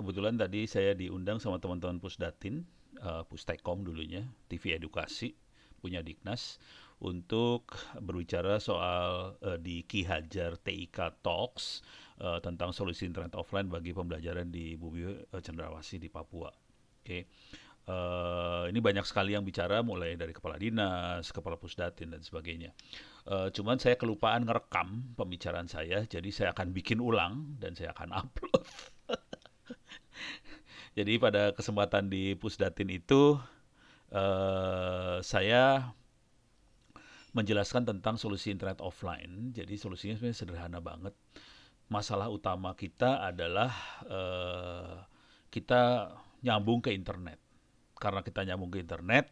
kebetulan tadi saya diundang sama teman-teman Pusdatin, Pustekom dulunya, TV Edukasi, punya Diknas, untuk berbicara soal di Ki Hajar TIK Talks tentang solusi internet offline bagi pembelajaran di Bumi Cendrawasih di Papua. Oke. Ini banyak sekali yang bicara mulai dari kepala dinas, kepala pusdatin dan sebagainya. Cuman saya kelupaan ngerekam pembicaraan saya, jadi saya akan bikin ulang dan saya akan upload. Jadi pada kesempatan di pusdatin itu saya menjelaskan tentang solusi internet offline. Jadi solusinya sebenarnya sederhana banget. Masalah utama kita adalah kita nyambung ke internet. Karena kita nyambung ke internet,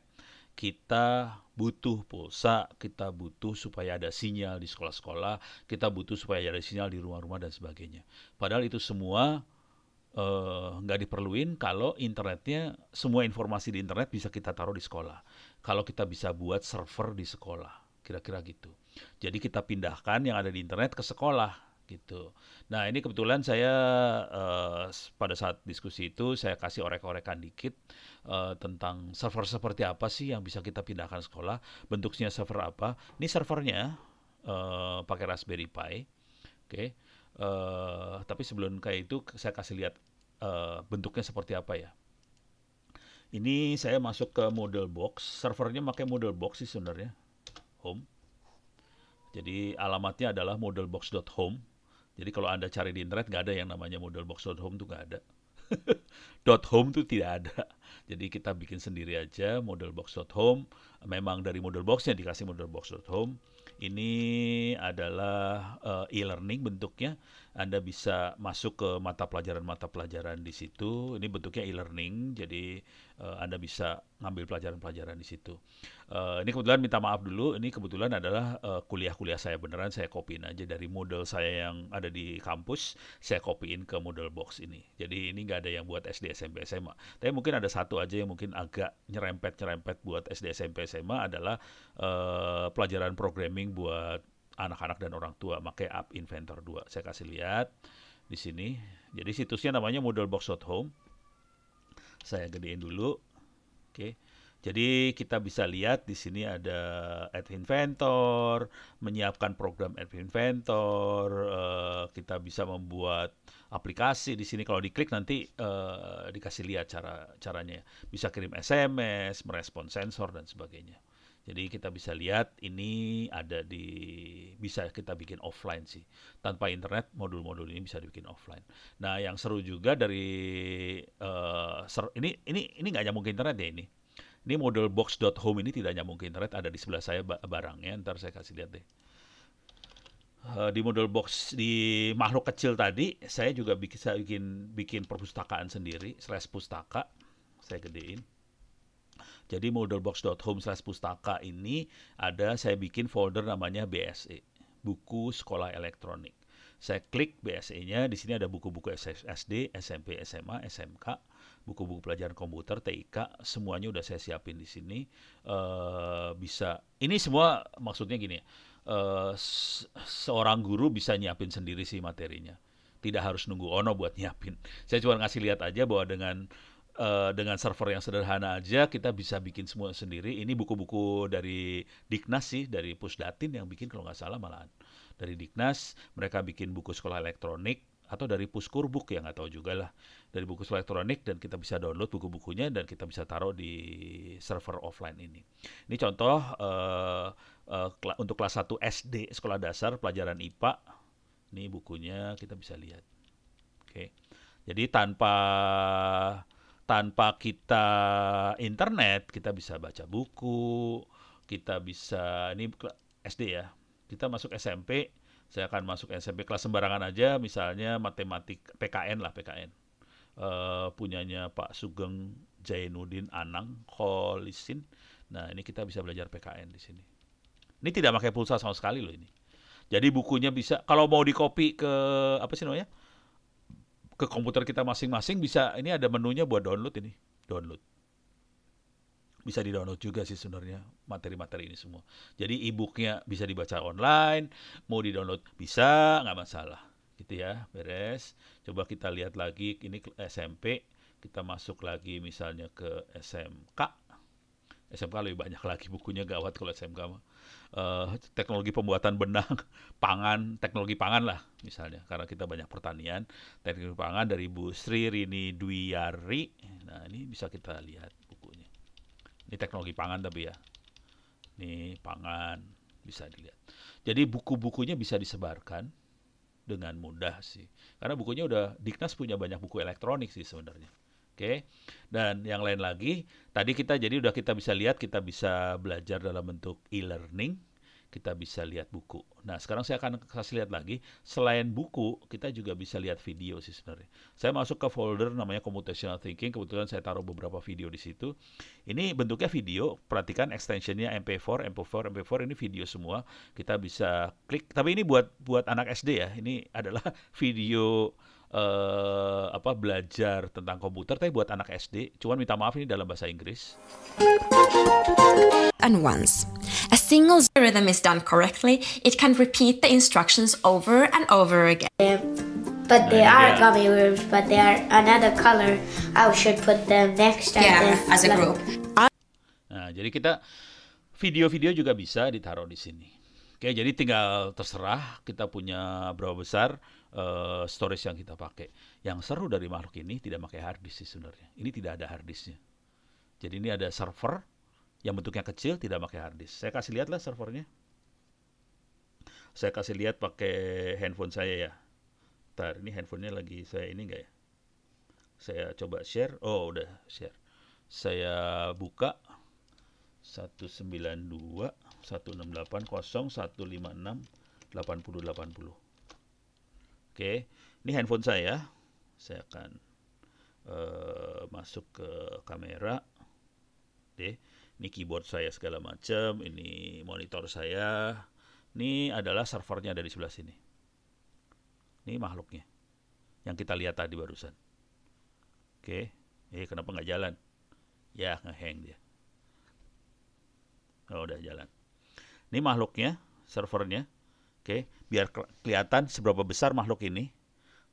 kita butuh pulsa, kita butuh supaya ada sinyal di sekolah-sekolah, kita butuh supaya ada sinyal di rumah-rumah dan sebagainya. Padahal itu semua nggak diperluin kalau internetnya, semua informasi di internet bisa kita taruh di sekolah. Kalau kita bisa buat server di sekolah, kira-kira gitu. Jadi kita pindahkan yang ada di internet ke sekolah gitu. Nah ini kebetulan saya pada saat diskusi itu saya kasih orek-orekan dikit tentang server seperti apa sih yang bisa kita pindahkan sekolah, bentuknya server apa. Ini servernya pakai Raspberry Pi, oke. Tapi sebelum kayak itu saya kasih lihat bentuknya seperti apa ya. Ini saya masuk ke model box, servernya pakai model box sih sebenarnya, home. Jadi alamatnya adalah modelbox.home. Jadi kalau Anda cari di internet nggak ada yang namanya modelbox.home tuh nggak ada. .home tuh tidak ada. Jadi kita bikin sendiri aja modelbox.home. Memang dari modelboxnya dikasih modelbox.home. Ini adalah e-learning bentuknya. Anda bisa masuk ke mata pelajaran di situ. Ini bentuknya e-learning, jadi Anda bisa ngambil pelajaran-pelajaran di situ. Ini kebetulan minta maaf dulu. Ini kebetulan adalah kuliah-kuliah saya beneran. Saya kopiin aja dari model saya yang ada di kampus. Saya kopiin ke model box ini. Jadi ini nggak ada yang buat SD, SMP, SMA. Tapi mungkin ada satu aja yang mungkin agak nyerempet-nyerempet buat SD, SMP, SMA adalah pelajaran programming buat anak-anak dan orang tua pakai App Inventor 2. Saya kasih lihat di sini. Jadi situsnya namanya modelbox.home. Saya gedein dulu. Oke. Jadi kita bisa lihat di sini ada App Inventor, menyiapkan program App Inventor, kita bisa membuat aplikasi di sini. Kalau diklik nanti dikasih lihat caranya. Bisa kirim SMS, merespon sensor dan sebagainya. Jadi kita bisa lihat ini ada di, bisa kita bikin offline sih. Tanpa internet modul-modul ini bisa dibikin offline. Nah, yang seru juga dari ini nggak nyambung ke internet ya ini. Ini model box.home ini tidak nyambung ke internet, ada di sebelah saya barangnya, ntar saya kasih lihat deh. Di model box di makhluk kecil tadi, saya juga bikin perpustakaan sendiri, slash pustaka, saya gedein. Jadi modelbox.home/pustaka ini ada, saya bikin folder namanya BSE, buku sekolah elektronik. Saya klik BSE-nya, di sini ada buku-buku SD, SMP, SMA, SMK, buku-buku pelajaran komputer, TIK, semuanya udah saya siapin di sini. Bisa, ini semua maksudnya gini, seorang guru bisa nyiapin sendiri sih materinya. Tidak harus nunggu Ono buat nyiapin. Saya cuma ngasih lihat aja bahwa dengan server yang sederhana aja kita bisa bikin semua sendiri. Ini buku-buku dari Diknas sih, dari Pusdatin yang bikin kalau nggak salah malahan. Dari Diknas, mereka bikin buku sekolah elektronik, atau dari Puskurbuk ya nggak tahu juga lah. Dari buku sekolah elektronik, dan kita bisa download buku-bukunya dan kita bisa taruh di server offline ini. Ini contoh untuk kelas 1 SD sekolah dasar pelajaran IPA. Ini bukunya kita bisa lihat. Oke. Jadi tanpa tanpa kita internet, kita bisa baca buku, kita bisa, ini SD ya, kita masuk SMP, saya akan masuk SMP kelas sembarangan aja, misalnya matematik PKN lah, PKN. Punyanya Pak Sugeng Jainuddin Anang Kholisin. Nah, ini kita bisa belajar PKN di sini. Ini tidak pakai pulsa sama sekali loh ini. Jadi bukunya bisa, kalau mau di copy ke apa sih namanya, ke komputer kita masing-masing, bisa, ini ada menunya buat download ini. Download. Bisa di-download juga sih sebenarnya materi-materi ini semua. Jadi e-booknya bisa dibaca online, mau di-download bisa, nggak masalah Gitu ya, beres. Coba kita lihat lagi, ini SMP, kita masuk lagi misalnya ke SMK. SMK lebih banyak lagi bukunya, gawat kalau SMK mah. Teknologi pembuatan benang, pangan, teknologi pangan lah misalnya, karena kita banyak pertanian. Teknologi pangan dari Bu Sri Rini Dwiyari. Nah, ini bisa kita lihat bukunya. Ini teknologi pangan tapi ya, ini pangan bisa dilihat. Jadi buku-bukunya bisa disebarkan dengan mudah sih. Karena bukunya udah, Diknas punya banyak buku elektronik sih sebenarnya. Oke. Dan yang lain lagi, tadi kita jadi udah kita bisa lihat, kita bisa belajar dalam bentuk e-learning, kita bisa lihat buku. Nah, sekarang saya akan kasih lihat lagi, selain buku, kita juga bisa lihat video sih sebenarnya. Saya masuk ke folder namanya Computational Thinking, kebetulan saya taruh beberapa video di situ. Ini bentuknya video, perhatikan extensionnya MP4, MP4, MP4, ini video semua. Kita bisa klik, tapi ini buat anak SD ya. Ini adalah video belajar tentang komputer, tapi buat anak SD. Cuman minta maaf ini dalam bahasa Inggris. And once a single rhythm is done correctly, it can repeat the instructions over and over again. But they are gummy worms, but they are another color. I should put them next as a group. Nah, jadi kita video-video juga bisa ditaruh di sini. Oke, jadi tinggal terserah kita punya berapa besar storage yang kita pakai. Yang seru dari makhluk ini tidak pakai hard disk sih sebenarnya. Ini tidak ada hard disknya. Jadi ini ada server yang bentuknya kecil, tidak pakai hard disk. Saya kasih lihat lah servernya. Saya kasih lihat pakai handphone saya ya. Ntar, ini handphonenya lagi saya ini enggak ya? Saya coba share. Oh, udah share. Saya buka 192.168.0.156.80.80. Oke, ini handphone saya. Saya akan masuk ke kamera. Oke. Ini keyboard saya segala macam, ini monitor saya. Ini adalah servernya dari sebelah sini. Ini makhluknya yang kita lihat tadi barusan. Oke, kenapa nggak jalan? Ya, nge-hang dia. Oh, udah jalan. Ini makhluknya, servernya. Oke, biar kelihatan seberapa besar makhluk ini.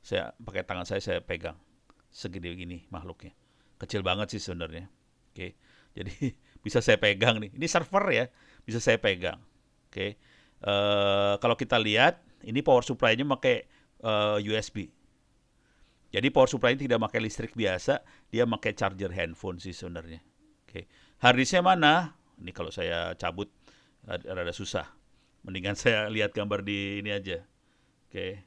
Saya pakai tangan saya pegang. Segede gini makhluknya. Kecil banget sih sebenarnya. Oke, jadi bisa saya pegang nih. Ini server ya, bisa saya pegang. Oke, kalau kita lihat, ini power supply-nya pakai USB. Jadi power supply-nya tidak pakai listrik biasa, dia pakai charger handphone sih sebenarnya. Oke, hard disk-nya mana? Ini kalau saya cabut rada susah. Mendingan saya lihat gambar di ini aja. Oke,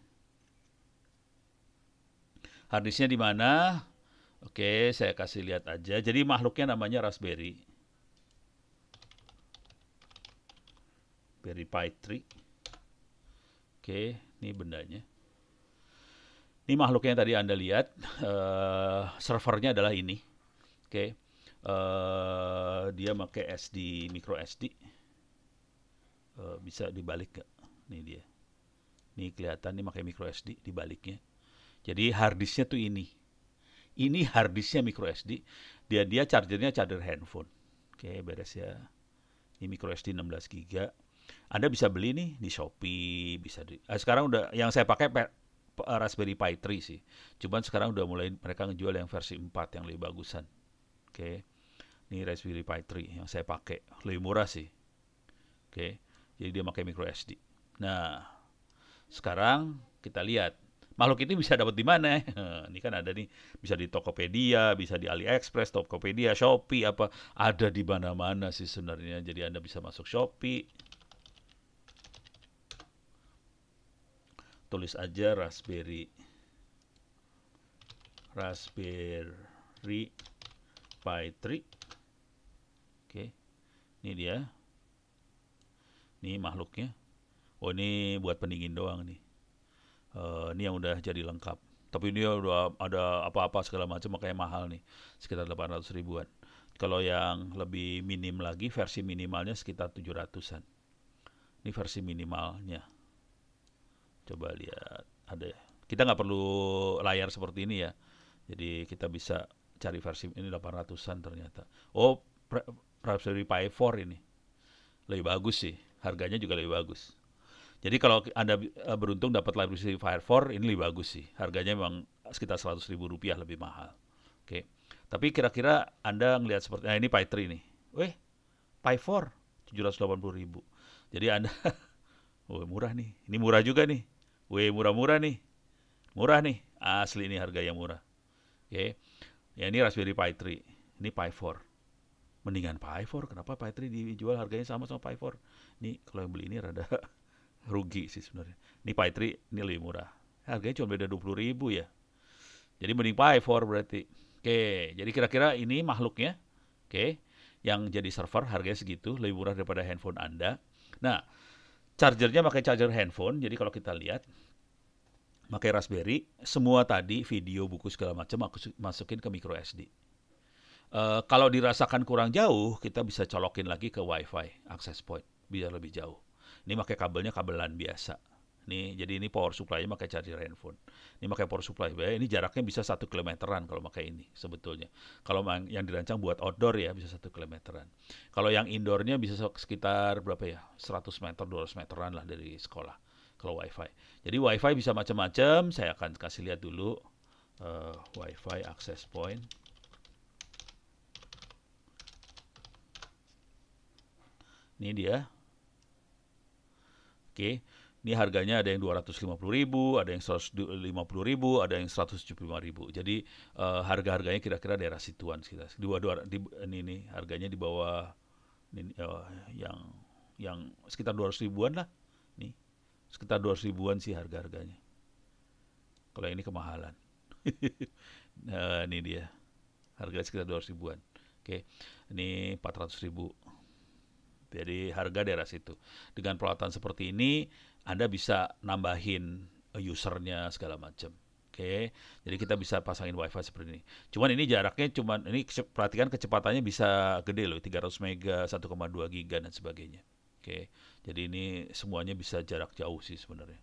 hard disk-nya di mana? Oke, saya kasih lihat aja. Jadi makhluknya namanya Raspberry Pi 3. Oke, ini bendanya. Ini makhluknya yang tadi Anda lihat. Servernya adalah ini. Oke, dia pakai SD, micro SD. Bisa dibalik nggak? Ini dia. Ini kelihatan, ini pakai micro SD dibaliknya. Jadi hard disk-nya tuh ini. Ini hard disk-nya micro SD. Dia chargernya charger handphone. Oke, beres ya. Ini micro SD 16 GB. Anda bisa beli nih di Shopee, bisa sekarang udah yang saya pakai Raspberry Pi 3 sih. Cuman sekarang udah mulai mereka ngejual yang versi 4 yang lebih bagusan. Oke. Ini Raspberry Pi 3 yang saya pakai. Lebih murah sih. Oke. Jadi dia pakai micro SD. Nah, sekarang kita lihat makhluk ini bisa dapat di mana? Ini kan ada nih, bisa di Tokopedia, bisa di AliExpress, Tokopedia, Shopee, apa ada di mana-mana sih sebenarnya. Jadi Anda bisa masuk Shopee, tulis aja Raspberry Pi 3. Oke, ini dia. Ini makhluknya. Oh, ini buat pendingin doang nih. Ini yang udah jadi lengkap. Tapi ini udah ada apa-apa segala macam, makanya mahal nih. Sekitar 800 ribuan. Kalau yang lebih minim lagi, versi minimalnya sekitar 700-an. Ini versi minimalnya. Coba lihat. Ada. Kita nggak perlu layar seperti ini ya. Jadi kita bisa cari versi ini 800-an ternyata. Oh, Raspberry Pi 4 ini. Lebih bagus sih. Harganya juga lebih bagus. Jadi kalau Anda beruntung dapat Library Fire 4, ini lebih bagus sih. Harganya memang sekitar Rp100.000 lebih mahal. Oke. Tapi kira-kira Anda ngelihat seperti, nah ini Pi 3 nih. Pi 4 780.000. Jadi Anda murah nih. Ini murah juga nih. Murah-murah nih. Murah nih. Asli ini harga yang murah. Oke. Ya ini Raspberry Pi 3. Ini Pi 4. Mendingan Pi 4. Kenapa Pi 3 dijual harganya sama Pi 4? Ini kalau yang beli ini rada rugi sih sebenarnya. Ini Pi 3 ini lebih murah. Harganya cuma beda 20.000 ya. Jadi mending Pi 4 berarti. Oke, jadi kira-kira ini makhluknya. Oke, yang jadi server harganya segitu, lebih murah daripada handphone Anda. Nah, chargernya pakai charger handphone. Jadi kalau kita lihat pakai Raspberry, semua tadi video, buku segala macam aku masukin ke micro SD. Kalau dirasakan kurang jauh, kita bisa colokin lagi ke WiFi access point biar lebih jauh. Ini pakai kabelnya kabelan biasa. Nih, jadi ini power supply-nya pakai charger handphone. Ini pakai power supply. Ini jaraknya bisa 1 kilometeran kalau pakai ini sebetulnya. Kalau yang dirancang buat outdoor ya bisa 1 kilometeran. Kalau yang indoornya bisa sekitar berapa ya? 100 meter, 200 meteran lah dari sekolah. Kalau WiFi. Jadi WiFi bisa macam-macam. Saya akan kasih lihat dulu WiFi access point. Ini dia. Oke. Ini harganya ada yang 250.000, ada yang 150.000, ada yang 175.000. Jadi harga-harganya kira-kira daerah situan sekitar. Ini harganya di bawah ini, yang sekitar 200 ribuan lah. Nih, sekitar 200 ribuan sih harga-harganya. Kalau ini kemahalan. Nah, ini dia. Harganya sekitar 200 ribuan. Oke. Ini 400.000. Jadi harga daerah situ. Dengan peralatan seperti ini, Anda bisa nambahin usernya segala macam. Oke. Jadi kita bisa pasangin WiFi seperti ini. Cuman ini jaraknya ini perhatikan kecepatannya bisa gede loh, 300 mega, 1,2 giga dan sebagainya. Oke. Jadi ini semuanya bisa jarak jauh sih sebenarnya.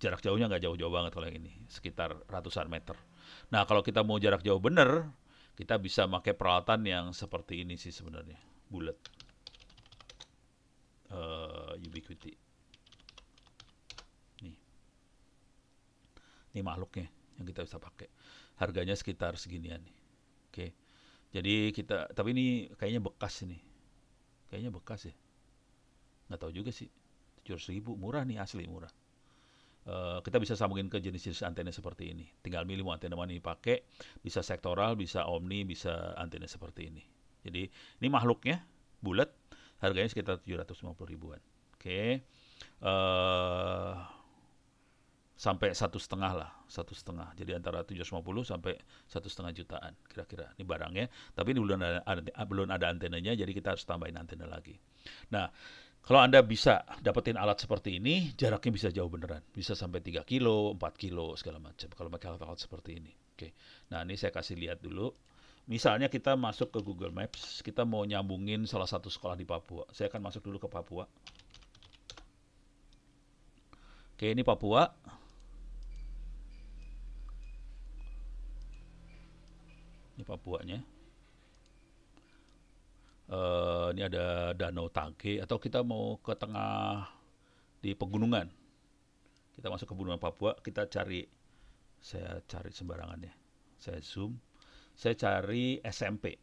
Jarak jauhnya nggak jauh-jauh banget kalau yang ini, sekitar ratusan meter. Nah, kalau kita mau jarak jauh bener, kita bisa pakai peralatan yang seperti ini sih sebenarnya, bulat. Ubiquiti. Ini makhluknya yang kita bisa pakai. Harganya sekitar seginian nih. Oke. Jadi tapi ini kayaknya bekas ini. Kayaknya bekas ya. Nggak tahu juga sih. 700.000 murah nih, asli murah. Kita bisa sambungin ke jenis-jenis antena seperti ini. Tinggal milih mau antena mana dipakai. Bisa sektoral, bisa omni, bisa antena seperti ini. Jadi ini makhluknya bulat. Harganya sekitar 750 ribuan. Oke. Sampai 1,5 lah, 1,5. Jadi antara 750 sampai 1,5 jutaan kira-kira. Ini barangnya, tapi ini belum ada antenanya, jadi kita harus tambahin antena lagi. Nah, kalau Anda bisa dapetin alat seperti ini, jaraknya bisa jauh beneran. Bisa sampai 3 kilo, 4 kilo, segala macam. Kalau pakai alat-alat seperti ini. Oke. Nah, ini saya kasih lihat dulu. Misalnya kita masuk ke Google Maps, kita mau nyambungin salah satu sekolah di Papua. Saya akan masuk dulu ke Papua. Oke, ini Papua. Ini Papuanya. Ini ada Danau Tage, atau kita mau ke tengah di pegunungan. Kita masuk ke pegunungan Papua, saya cari sembarangan ya. Saya zoom. Saya cari SMP.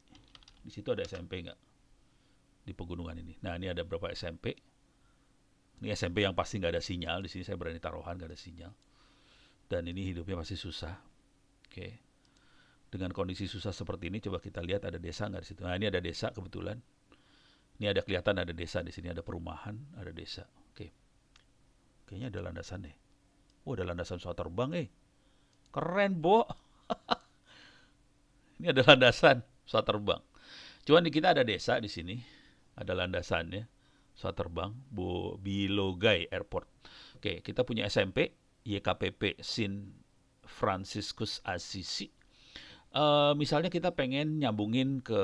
Di situ ada SMP nggak? Di pegunungan ini. Nah, ini ada berapa SMP? Ini SMP yang pasti nggak ada sinyal. Di sini saya berani taruhan nggak ada sinyal. Dan ini hidupnya pasti susah. Oke. Dengan kondisi susah seperti ini, coba kita lihat ada desa nggak di situ. Nah, ini ada desa kebetulan. Ini ada kelihatan ada desa di sini, ada perumahan, ada desa. Oke. Kayaknya ada landasan deh. Oh, ada landasan pesawat terbang Keren, Bo. Ini ada landasan pesawat terbang. Cuman di kita ada desa di sini, ada landasannya pesawat terbang, Bilogai Airport. Oke, kita punya SMP YKPP Sin Franciscus Assisi. Misalnya kita pengen nyambungin ke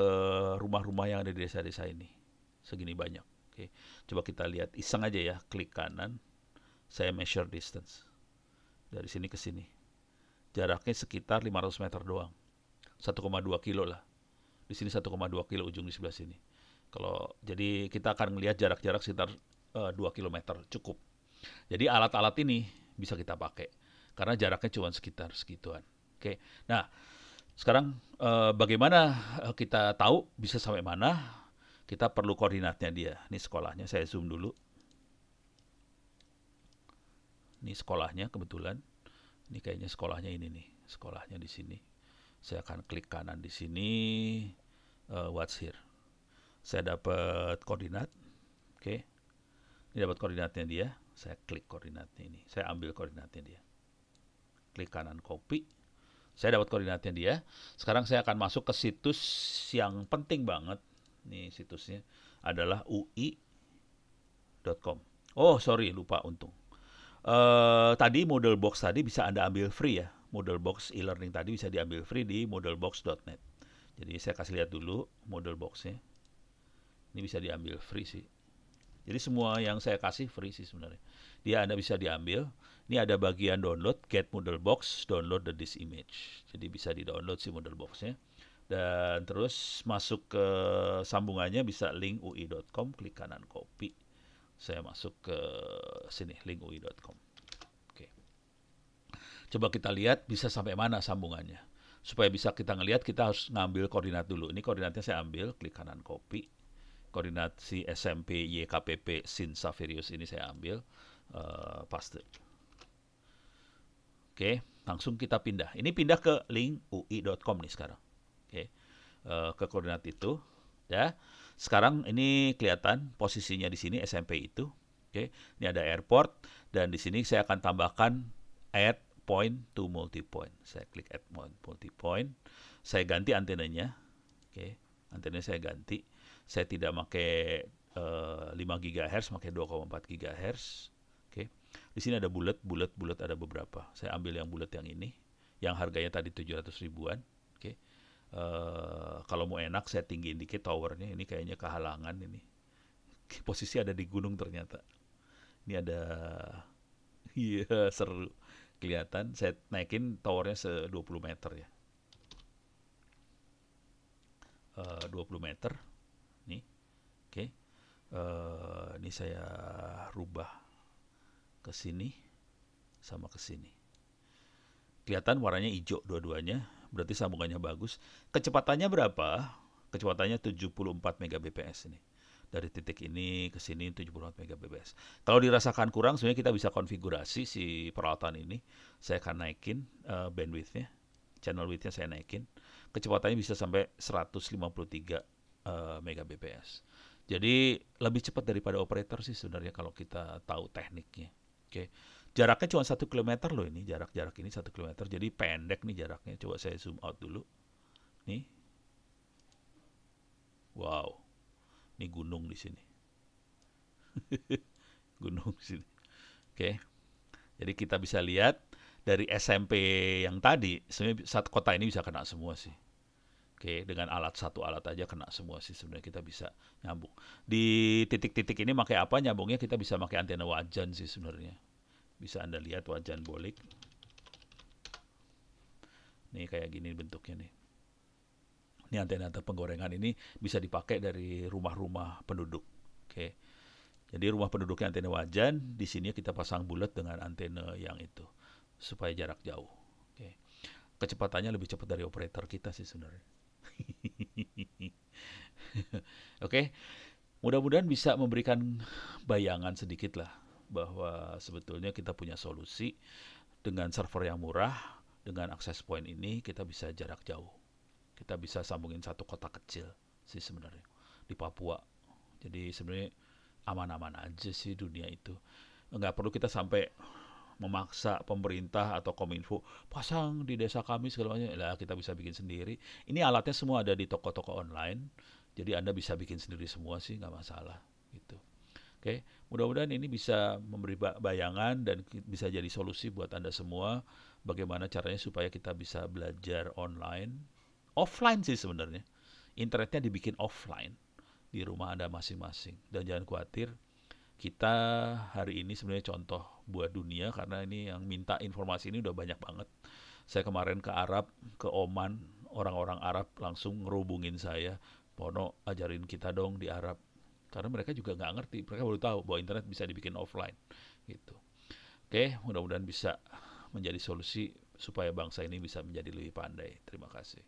rumah-rumah yang ada di desa-desa ini, segini banyak. Oke, coba kita lihat, iseng aja ya, klik kanan, saya measure distance dari sini ke sini. Jaraknya sekitar 500 meter doang. 1,2 kilo lah. Di sini 1,2 kilo ujung di sebelah sini. Jadi kita akan melihat jarak-jarak sekitar 2 km cukup. Jadi alat-alat ini bisa kita pakai karena jaraknya cuma sekitar segituan. Oke. Nah, sekarang bagaimana kita tahu bisa sampai mana? Kita perlu koordinatnya dia. Ini sekolahnya, saya zoom dulu. Ini sekolahnya kebetulan. Ini kayaknya sekolahnya ini nih. Sekolahnya di sini. Saya akan klik kanan di sini. What's here? Saya dapat koordinat. Oke. Ini dapat koordinatnya dia. Saya klik koordinatnya ini. Saya ambil koordinatnya dia. Klik kanan copy. Saya dapat koordinatnya dia. Sekarang saya akan masuk ke situs yang penting banget. Nih situsnya adalah ui.com. Oh sorry, lupa untung. Tadi model box tadi bisa Anda ambil free ya. Model box e-learning tadi bisa diambil free di modelbox.net. Jadi saya kasih lihat dulu model boxnya. Ini bisa diambil free sih. Jadi semua yang saya kasih free sih sebenarnya. Dia Anda bisa diambil. Ini ada bagian download, get model box, download the this image. Jadi bisa di-download si model boxnya. Dan terus masuk ke sambungannya bisa link ui.com, klik kanan copy. Saya masuk ke sini, link ui.com. Oke. Coba kita lihat bisa sampai mana sambungannya. Supaya bisa kita ngelihat, kita harus ngambil koordinat dulu. Ini koordinatnya saya ambil, klik kanan copy. Koordinat si SMP YKPP Sin Saverius ini saya ambil, paste. Oke, langsung kita pindah. Ini pindah ke link ui.com nih sekarang. Oke, ke koordinat itu. Ya, sekarang ini kelihatan posisinya di sini SMP itu. Oke, ini ada airport dan di sini saya akan tambahkan add point to multipoint. Saya klik add point multipoint. Saya ganti antenanya. Oke, antenanya saya ganti. Saya tidak pakai 5 GHz, pakai 2,4 GHz. Oke, di sini ada bulat ada beberapa. Saya ambil yang bulat yang ini, yang harganya tadi 700 ribuan. Oke. Kalau mau enak saya tinggiin dikit towernya. Ini kayaknya kehalangan ini. Posisi ada di gunung ternyata. Ini ada, iya seru. Kelihatan. Saya naikin towernya 20 meter ya. 20 meter. Nih. Oke. Ini saya rubah ke sini sama ke sini. Kelihatan warnanya hijau dua-duanya. Berarti sambungannya bagus. Kecepatannya berapa? Kecepatannya 74 Mbps ini. Dari titik ini ke sini 74 Mbps. Kalau dirasakan kurang, sebenarnya kita bisa konfigurasi si peralatan ini. Saya akan naikin bandwidth-nya. Channel width-nya saya naikin. Kecepatannya bisa sampai 153 Mbps. Jadi lebih cepat daripada operator sih sebenarnya kalau kita tahu tekniknya. Oke. Jaraknya cuma 1 km loh ini, jarak ini 1 km, jadi pendek nih jaraknya. Coba saya zoom out dulu. Nih. Wow. Ini gunung di sini. Gunung di sini. Oke. Jadi kita bisa lihat dari SMP yang tadi, sebenarnya satu kota ini bisa kena semua sih. Oke, dengan satu alat aja kena semua sih sebenarnya kita bisa nyambung. Di titik-titik ini pakai apa nyambungnya? Kita bisa pakai antena wajan sih sebenarnya. Bisa Anda lihat wajan bolik. Nih kayak gini bentuknya nih. Ini antena penggorengan ini bisa dipakai dari rumah-rumah penduduk. Oke. Jadi rumah penduduknya antena wajan, di sini kita pasang bulat dengan antena yang itu supaya jarak jauh. Oke. Kecepatannya lebih cepat dari operator kita sih sebenarnya. Oke. Mudah-mudahan bisa memberikan bayangan sedikit lah bahwa sebetulnya kita punya solusi dengan server yang murah, dengan access point ini kita bisa jarak jauh. Kita bisa sambungin satu kota kecil sih sebenarnya di Papua. Jadi sebenarnya aman-aman aja sih dunia itu. Nggak perlu kita sampai memaksa pemerintah atau Kominfo pasang di desa kami segala macam. Lah kita bisa bikin sendiri. Ini alatnya semua ada di toko-toko online. Jadi Anda bisa bikin sendiri semua sih, nggak masalah gitu. Oke, mudah-mudahan ini bisa memberi bayangan dan bisa jadi solusi buat Anda semua bagaimana caranya supaya kita bisa belajar online. Offline sih sebenarnya. Internetnya dibikin offline di rumah Anda masing-masing. Dan jangan khawatir, kita hari ini sebenarnya contoh buat dunia karena ini yang minta informasi ini udah banyak banget. Saya kemarin ke Arab, ke Oman, orang-orang Arab langsung ngerubungin saya, Pono ajarin kita dong di Arab karena mereka juga nggak ngerti, mereka baru tahu bahwa internet bisa dibikin offline gitu. Oke, mudah-mudahan bisa menjadi solusi supaya bangsa ini bisa menjadi lebih pandai. Terima kasih.